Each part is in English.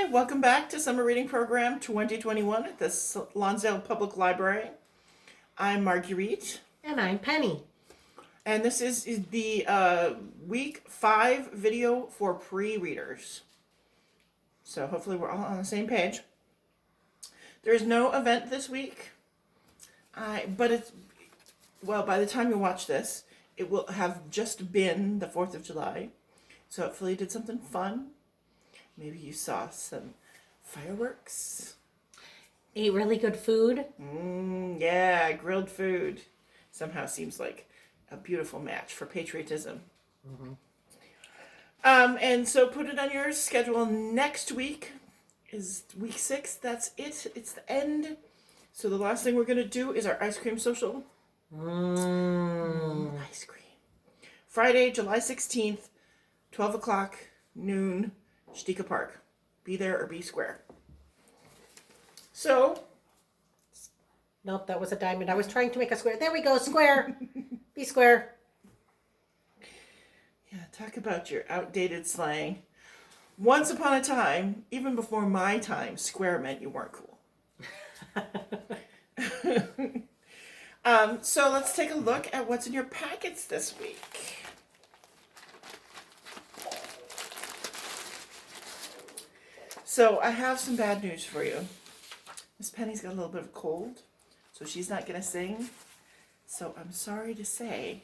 Welcome back to Summer Reading Program 2021 at the Lonsdale Public Library. I'm Marguerite. And I'm Penny. And this is the week 5 video for pre-readers. So hopefully we're all on the same page. There's no event this week, but it's, well, by the time you watch this, it will have just been the 4th of July. So hopefully you did something fun. Maybe you saw some fireworks. Ate really good food. Yeah, grilled food. Somehow seems like a beautiful match for patriotism. Mm-hmm. And so put it on your schedule. Next week is week 6. That's it. It's the end. So the last thing we're going to do is our ice cream social. Ice cream. Friday, July 16th, 12 o'clock, noon, Stika Park. Be there or be square. So. Nope, that was a diamond. I was trying to make a square. There we go, square. Be square. Yeah, talk about your outdated slang. Once upon a time, even before my time, square meant you weren't cool. So let's take a look at what's in your packets this week. So I have some bad news for you. Miss Penny's got a little bit of a cold, so she's not going to sing. So I'm sorry to say,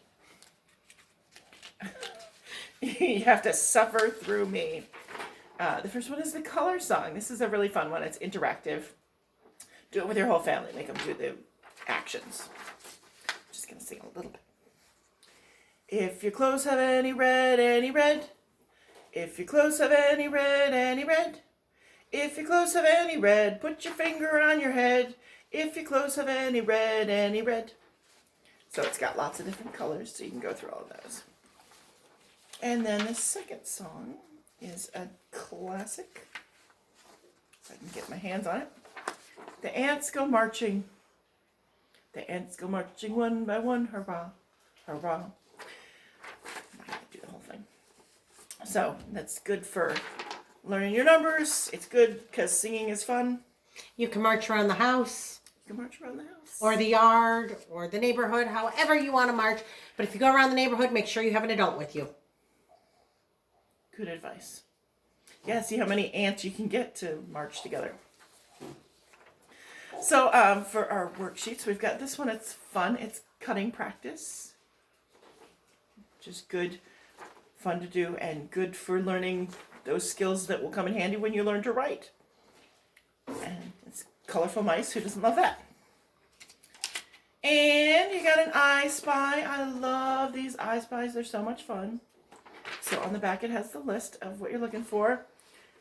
you have to suffer through me. The first one is the color song. This is a really fun one. It's interactive. Do it with your whole family. Make them do the actions. I'm just going to sing a little bit. If your clothes have any red, if your clothes have any red, if your clothes have any red, put your finger on your head. If your clothes have any red. So it's got lots of different colors, so you can go through all of those. And then the second song is a classic. If I can get my hands on it. The ants go marching. The ants go marching one by one. Hurrah, hurrah. I'm not going to do the whole thing. So that's good for learning your numbers. It's good because singing is fun. You can march around the house. You can march around the house. Or the yard, or the neighborhood, however you want to march. But if you go around the neighborhood, make sure you have an adult with you. Good advice. Yeah, see how many ants you can get to march together. So for our worksheets, we've got this one. It's fun. It's cutting practice. Just good, fun to do, and good for learning those skills that will come in handy when you learn to write. And it's colorful mice. Who doesn't love that? And you got an I Spy. I love these I Spies. They're so much fun. So on the back it has the list of what you're looking for.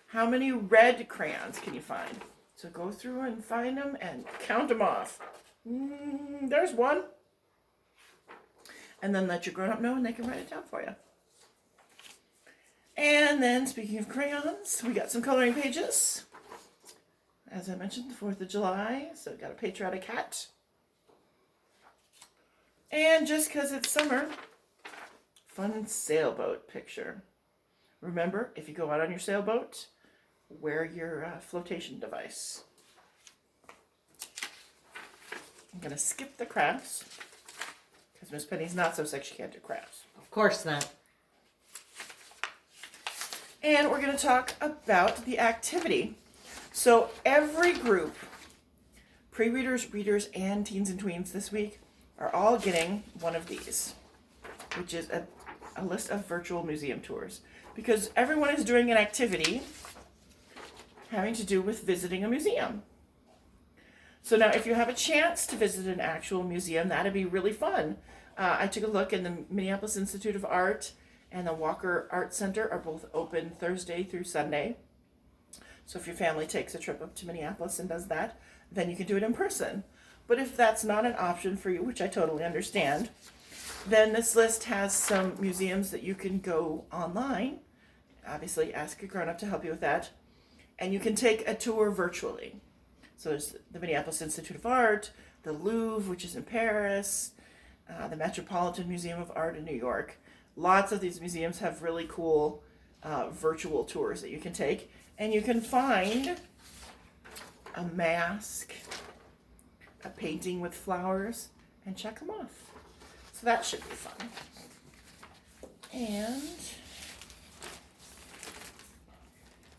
How many red crayons can you find? So go through and find them and count them off. There's one. And then let your grown-up know and they can write it down for you. And then, speaking of crayons, we got some coloring pages. As I mentioned, the 4th of July, so got a patriotic hat. And just because it's summer, fun sailboat picture. Remember, if you go out on your sailboat, wear your flotation device. I'm going to skip the crafts, because Miss Penny's not so sick she can't do crafts. Of course not. And we're going to talk about the activity. So every group, pre-readers, readers, and teens and tweens this week are all getting one of these, which is a list of virtual museum tours. Because everyone is doing an activity having to do with visiting a museum. So now if you have a chance to visit an actual museum, that'd be really fun. I took a look, and the Minneapolis Institute of Art and the Walker Art Center are both open Thursday through Sunday. So if your family takes a trip up to Minneapolis and does that, then you can do it in person. But if that's not an option for you, which I totally understand, then this list has some museums that you can go online. Obviously, ask a grown-up to help you with that. And you can take a tour virtually. So there's the Minneapolis Institute of Art, the Louvre, which is in Paris, the Metropolitan Museum of Art in New York. Lots of these museums have really cool virtual tours that you can take, and you can find a mask, a painting with flowers, and check them off. So that should be fun. And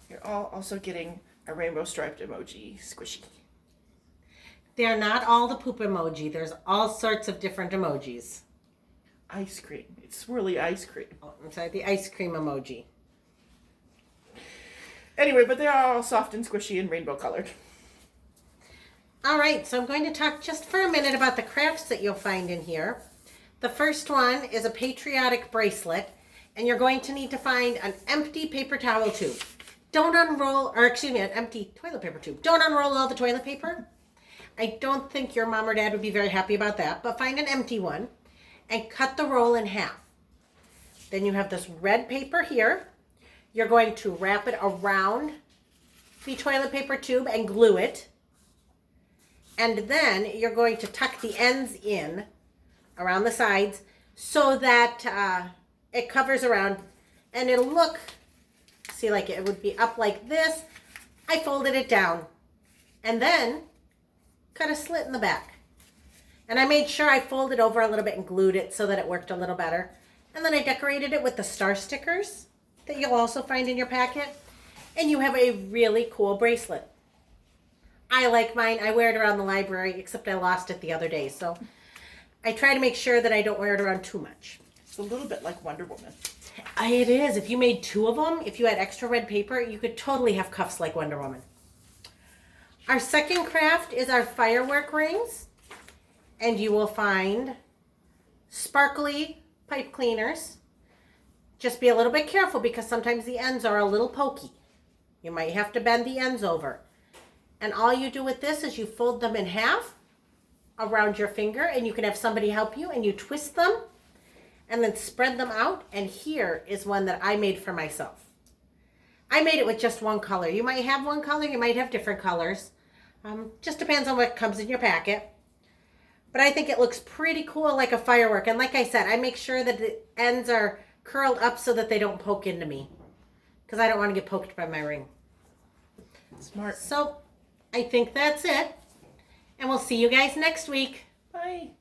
you're all also getting a rainbow striped emoji squishy. They're not all the poop emoji. There's all sorts of different emojis. Ice cream. It's swirly ice cream. Oh, I'm sorry, the ice cream emoji. Anyway, but they are all soft and squishy and rainbow colored. All right, so I'm going to talk just for a minute about the crafts that you'll find in here. The first one is a patriotic bracelet, and you're going to need to find an empty paper towel tube. Don't unroll, or excuse me, an empty toilet paper tube. Don't unroll all the toilet paper. I don't think your mom or dad would be very happy about that, but find an empty one and cut the roll in half. Then you have this red paper here. You're going to wrap it around the toilet paper tube and glue it. And then you're going to tuck the ends in around the sides so that it covers around, and it'll look, see, like it would be up like this. I folded it down and then cut a slit in the back. And I made sure I folded over a little bit and glued it so that it worked a little better. And then I decorated it with the star stickers that you'll also find in your packet. And you have a really cool bracelet. I like mine. I wear it around the library, except I lost it the other day. So I try to make sure that I don't wear it around too much. It's a little bit like Wonder Woman. It is. If you made two of them, if you had extra red paper, you could totally have cuffs like Wonder Woman. Our second craft is our firework rings. And you will find sparkly pipe cleaners. Just be a little bit careful because sometimes the ends are a little pokey. You might have to bend the ends over. And all you do with this is you fold them in half around your finger, and you can have somebody help you, and you twist them and then spread them out. And here is one that I made for myself. I made it with just one color. You might have one color, you might have different colors. Just depends on what comes in your packet. But I think it looks pretty cool, like a firework. And like I said, I make sure that the ends are curled up so that they don't poke into me, because I don't want to get poked by my ring. Smart. So I think that's it. And we'll see you guys next week. Bye.